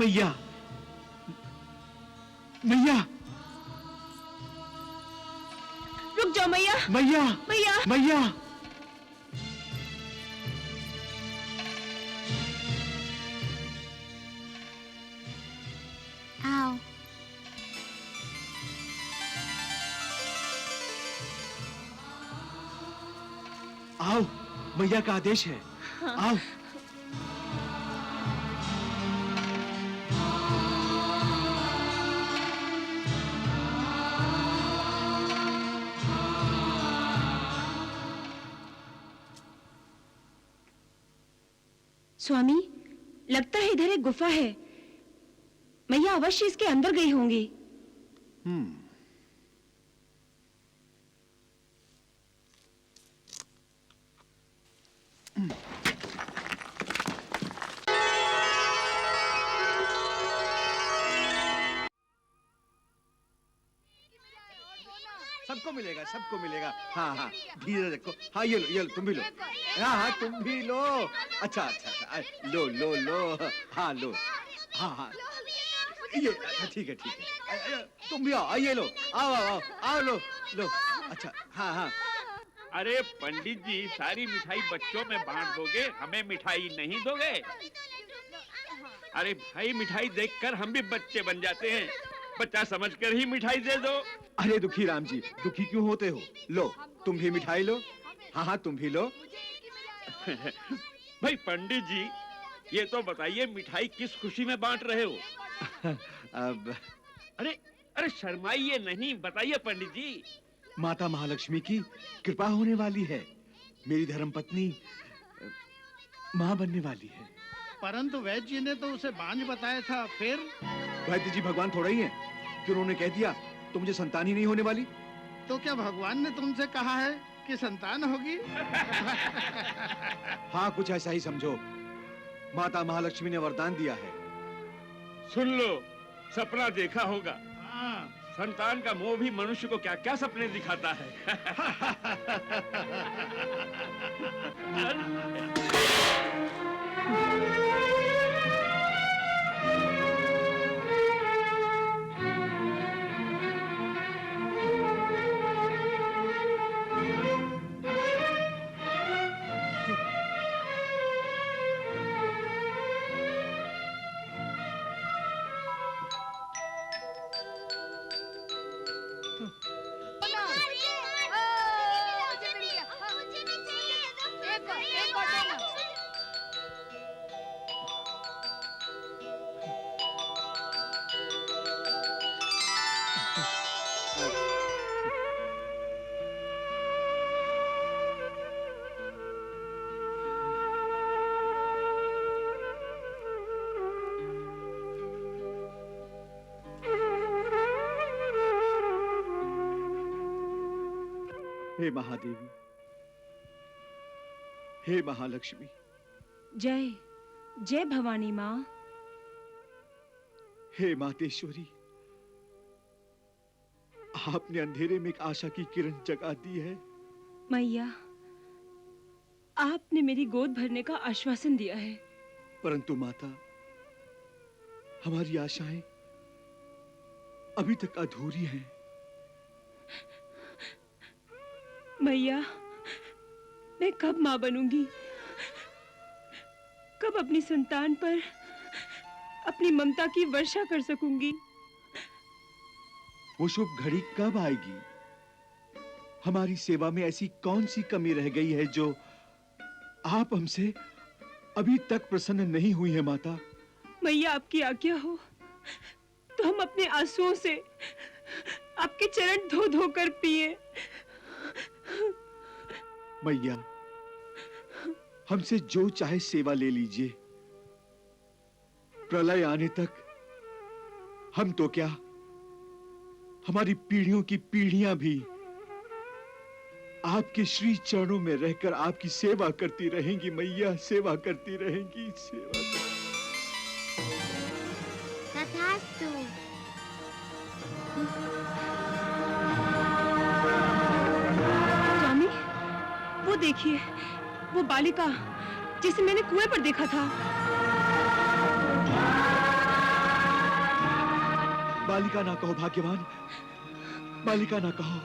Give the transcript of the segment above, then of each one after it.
मैया, मैया, रुक जाओ मैया। मैया, मैया, मैया। आओ। आओ, मैया का आदेश है। आओ। स्वामी, लगता है इधर एक गुफा है। मैया अवश्य इसके अंदर गई होंगी। सबको मिलेगा, सबको मिलेगा। हाँ हाँ, धीरे रखो। हाँ ये लो, तुम भी लो। हाँ हाँ, तुम भी लो। अच्छा अच्छा अच्छा, लो लो लो। हाँ लो। हाँ हाँ, ये अच्छा, ठीक है ठीक है। तुम भी आओ, ये लो। आओ आओ आओ, आओ लो लो। अच्छा, हाँ हाँ। अरे पंडित जी, सारी मिठाई बच्चों में बांट दोगे, हमें मिठाई नहीं दोगे? अरे भाई, मिठाई देखकर हम भी बच्चे बन जाते हैं। बच्चा समझकर ही मिठाई दे दो। अरे दुखी राम जी, दुखी क्यों होते हो? लो, तुम भी मिठाई लो। हाँ हाँ, तुम भी लो। भाई पंडित जी, ये तो बताइए, मिठाई किस खुशी में बांट रहे हो? अब अरे अरे शर्माइए नहीं, बताइए पंडित जी। माता महालक्ष्मी की कृपा होने वाली है। मेरी धर्मपत्नी माँ बनने वाली है। परंतु वैद्य जी ने तो उसे बांझ बताया था। फिर वैद्य जी भगवान थोड़ा ही है कि उन्होंने कह दिया तो मुझे संतान ही नहीं होने वाली। तो क्या भगवान ने तुमसे कहा है कि संतान होगी? हाँ, कुछ ऐसा ही समझो। माता महालक्ष्मी ने वरदान दिया है। सुन लो, सपना देखा होगा। हाँ। संतान का मोह भी मनुष्य को क्या क्या सपने दिखाता है। हे महादेवी, हे महालक्ष्मी। जय जय भवानी माँ। हे मातेश्वरी, आपने अंधेरे में एक आशा की किरण जगा दी है। मैया, आपने मेरी गोद भरने का आश्वासन दिया है। परंतु माता, हमारी आशाएं अभी तक अधूरी हैं। मैया, मैं कब माँ बनूंगी? कब अपनी संतान पर अपनी ममता की वर्षा कर सकूंगी? वो शुभ घड़ी कब आएगी? हमारी सेवा में ऐसी कौन सी कमी रह गई है जो आप हमसे अभी तक प्रसन्न नहीं हुई है माता? मैया, आपकी आज्ञा हो तो हम अपने आंसुओं से आपके चरण धो धो कर पिए। मैया, हमसे जो चाहे सेवा ले लीजिए। प्रलय आने तक हम तो क्या, हमारी पीढ़ियों की पीढ़ियां भी आपके श्री चरणों में रहकर आपकी सेवा करती रहेंगी। मैया, सेवा करती रहेंगी, सेवा करती। तथास्तु। स्वामी, वो देखिए, वो बालिका जिसे मैंने कुएं पर देखा था। बालिका ना कहो भाग्यवान, बालिका ना कहो।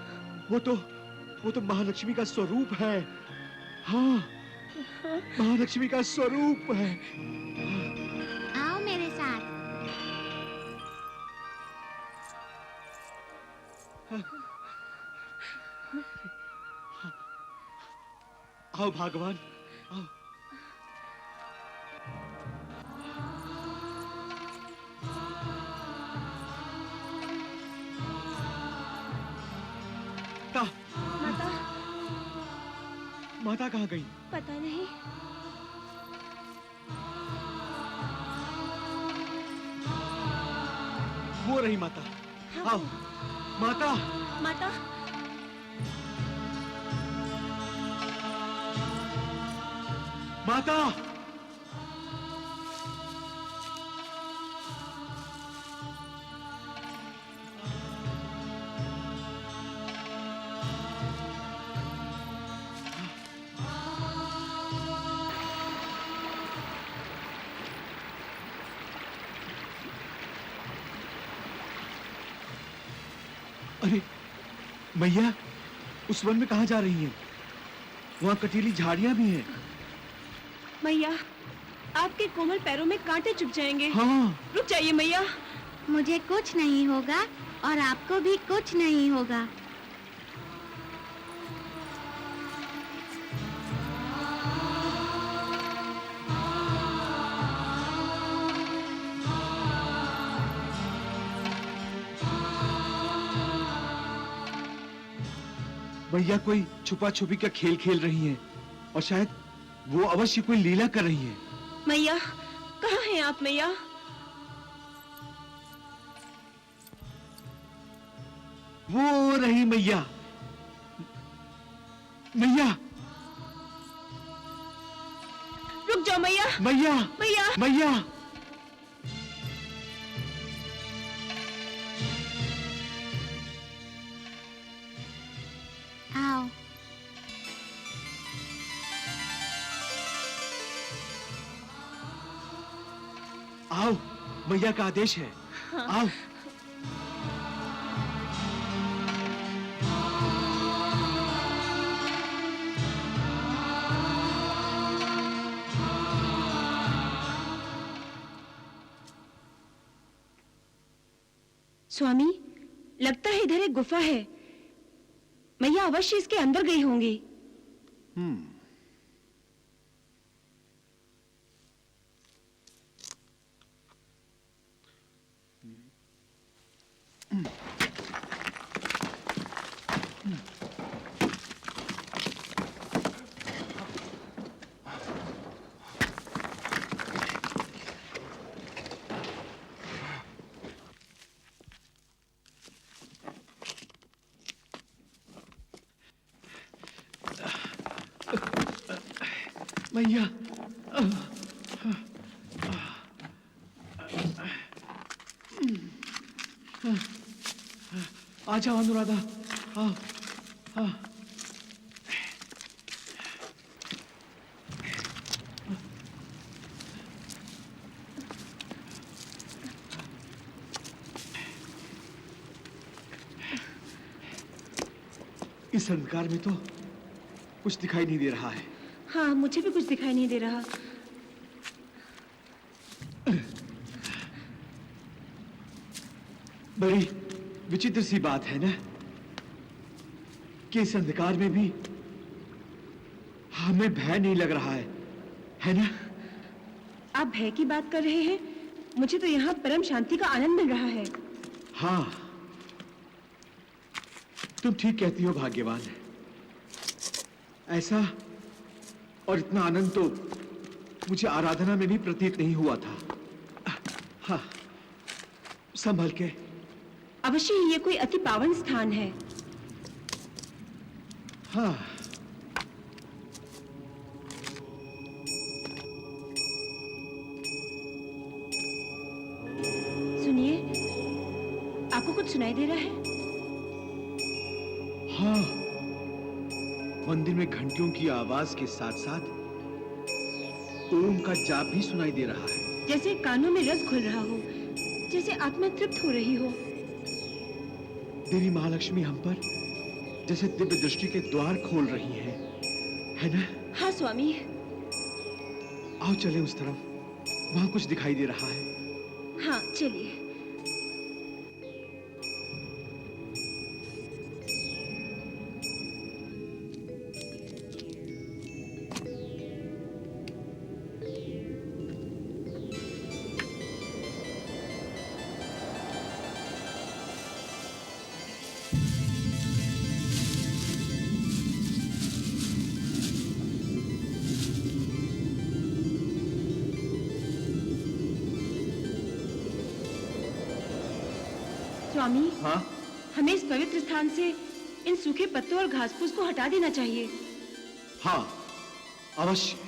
वो तो महालक्ष्मी का स्वरूप है। हाँ, महालक्ष्मी का स्वरूप है। आओ मेरे साथ। आओ भगवान, आओ। माता, माता कहाँ गई? पता नहीं। वो रही माता। आओ माता। माता, माता, अरे मैया, उस वन में कहाँ जा रही हैं? वहाँ कटीली झाड़ियाँ भी हैं। मैया, आपके कोमल पैरों में कांटे चुभ जाएंगे। हाँ। रुक जाइए मैया। मुझे कुछ नहीं होगा और आपको भी कुछ नहीं होगा। मैया कोई छुपा छुपी का खेल खेल रही हैं और शायद वो अवश्य कोई लीला कर रही हैं। मैया, कहाँ हैं आप मैया? वो रही मैया। मैया, रुक जाओ मैया। मैया, मैया, मैया। आओ। आओ, मैया का आदेश है। आओ। स्वामी, लगता है इधर एक गुफा है। मैया अवश्य इसके अंदर गई होंगी। मैया, आ जाओ अनुराधा। आओ, आओ। इस अंधकार में तो कुछ दिखाई नहीं दे रहा है। हाँ, मुझे भी कुछ दिखाई नहीं दे रहा। बड़ी विचित्र सी बात है ना कि इस अंधकार में भी हमें भय नहीं लग रहा है ना? आप भय की बात कर रहे हैं? मुझे तो यहाँ परम शांति का आनंद मिल रहा है। हाँ, तुम ठीक कहती हो भाग्यवान। ऐसा और इतना आनंद तो मुझे आराधना में भी प्रतीत नहीं हुआ था। हाँ, संभल के। अवश्य ही ये कोई अति पावन स्थान है। हाँ, सुनिए, आपको कुछ सुनाई दे रहा है? हाँ, मंदिर में घंटियों की आवाज के साथ साथ ओम का जाप भी सुनाई दे रहा है। जैसे कानों में रस घुल रहा हो, जैसे आत्मा तृप्त हो रही हो। देवी महालक्ष्मी हम पर जैसे दिव्य दृष्टि के द्वार खोल रही है ना? हाँ स्वामी। आओ चलें उस तरफ, वहां कुछ दिखाई दे रहा है। हाँ चलिए। स्वामी, हाँ? हमें इस पवित्र स्थान से इन सूखे पत्तों और घास फूस को हटा देना चाहिए। हाँ, अवश्य।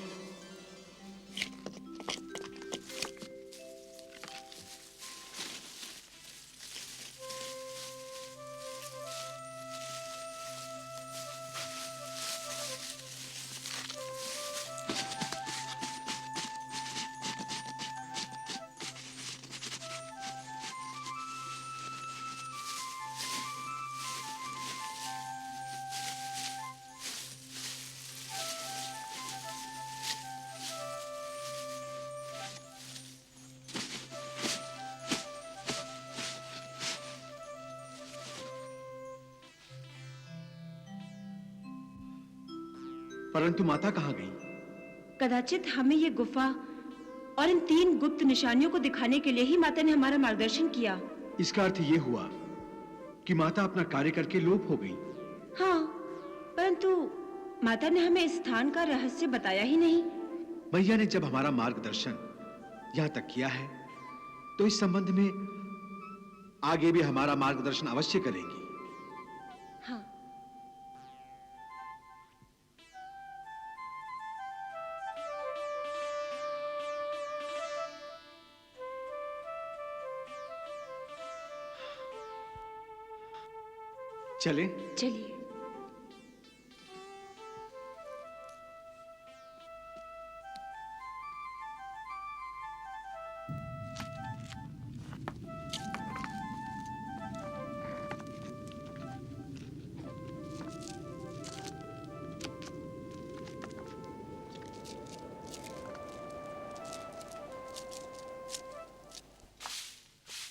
परंतु माता कहाँ गई? कदाचित हमें ये गुफा और इन 3 गुप्त निशानियों को दिखाने के लिए ही माता ने हमारा मार्गदर्शन किया। इसका अर्थ ये हुआ कि माता अपना कार्य करके लोप हो गई। हाँ, परंतु माता ने हमें इस स्थान का रहस्य बताया ही नहीं। मैया ने जब हमारा मार्गदर्शन यहाँ तक किया है, तो इस संबंध में आगे भी हमारा मार्गदर्शन अवश्य करेंगी। हाँ। चले? चलिए।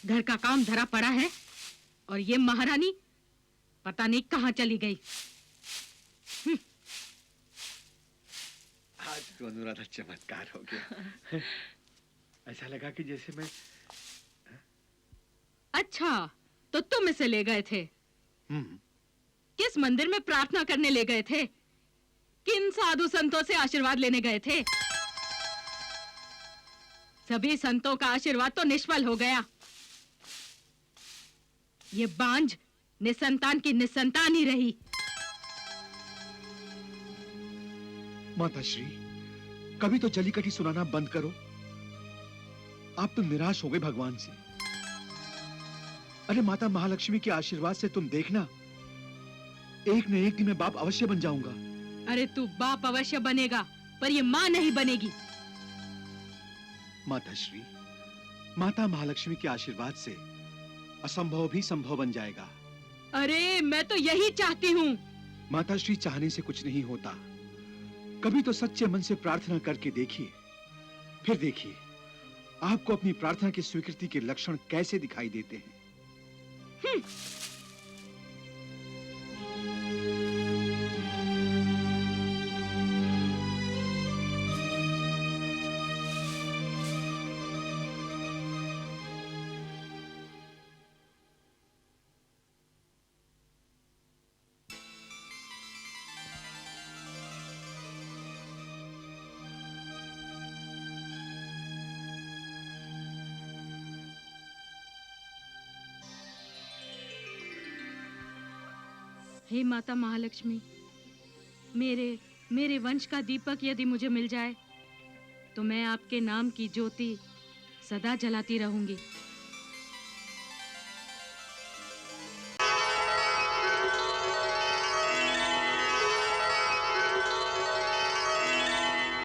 घर का काम धरा पड़ा है और ये महारानी पता नहीं कहाँ चली गई। आज तो अनुराधा चमत्कार हो गया। ऐसा लगा कि जैसे मैं। अच्छा, तो तुम इसे ले गए थे? किस मंदिर में प्रार्थना करने ले गए थे? किन साधु संतों से आशीर्वाद लेने गए थे? सभी संतों का आशीर्वाद तो निष्फल हो गया। ये बांझ निसंतान की निसंतान ही रही। माता श्री, कभी तो जली कटी सुनाना बंद करो। आप तो निराश हो गए भगवान से। अरे माता महालक्ष्मी के आशीर्वाद से तुम देखना, एक न एक दिन मैं बाप अवश्य बन जाऊंगा। अरे तू बाप अवश्य बनेगा, पर ये मां नहीं बनेगी। माता श्री, माता महालक्ष्मी के आशीर्वाद से असंभव भी संभव बन जाएगा। अरे मैं तो यही चाहती हूँ। माता श्री, चाहने से कुछ नहीं होता। कभी तो सच्चे मन से प्रार्थना करके देखिए, फिर देखिए आपको अपनी प्रार्थना की स्वीकृति के लक्षण कैसे दिखाई देते हैं। हे माता महालक्ष्मी, मेरे वंश का दीपक यदि मुझे मिल जाए तो मैं आपके नाम की ज्योति सदा जलाती रहूंगी।